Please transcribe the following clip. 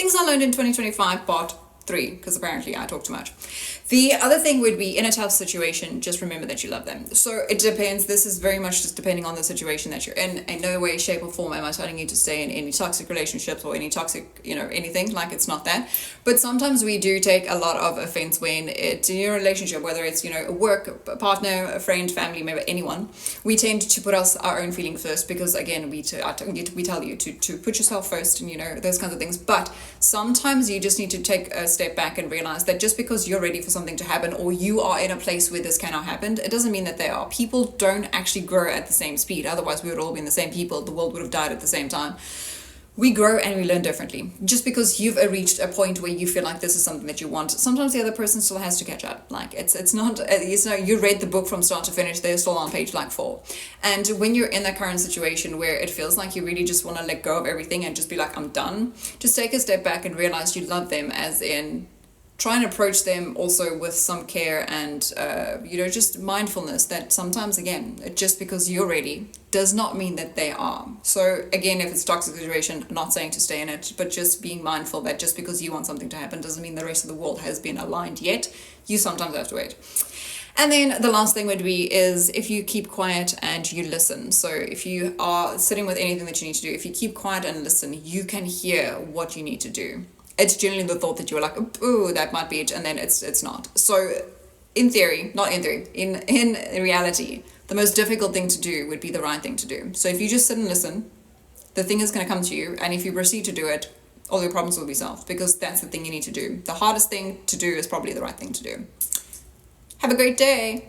Things I learned in 2025, part 3, because apparently I talk too much. The other thing would be, in a tough situation, just remember that you love them. So it depends. This is very much just depending on the situation that you're in. In no way, shape, or form am I telling you to stay in any toxic relationships or any toxic, anything. Like, it's not that. But sometimes we do take a lot of offense when it's in your relationship, whether it's, a work, a partner, a friend, family member, anyone. We tend to put our own feelings first because, again, we tell you to put yourself first and, those kinds of things. But sometimes you just need to take a step back and realize that just because you're ready for something to happen or you are in a place where this cannot happen, it doesn't mean that they are. People don't actually grow at the same speed. Otherwise, we would all be in the same people. The world would have died at the same time. We grow and we learn differently. Just because you've reached a point where you feel like this is something that you want, sometimes the other person still has to catch up. Like, it's not, you read the book from start to finish, they're still on page 4. And when you're in that current situation where it feels like you really just want to let go of everything and just be like, I'm done, just take a step back and realize you love them, as in try and approach them also with some care and, just mindfulness that sometimes, again, just because you're ready does not mean that they are. So again, if it's a toxic situation, I'm not saying to stay in it, but just being mindful that just because you want something to happen doesn't mean the rest of the world has been aligned yet. You sometimes have to wait. And then the last thing would be is if you keep quiet and you listen. So if you are sitting with anything that you need to do, if you keep quiet and listen, you can hear what you need to do. It's generally the thought that you're like, ooh, that might be it, and then it's not. So in theory, not in theory, in reality, the most difficult thing to do would be the right thing to do. So if you just sit and listen, the thing is going to come to you, and if you proceed to do it, all your problems will be solved, because that's the thing you need to do. The hardest thing to do is probably the right thing to do. Have a great day.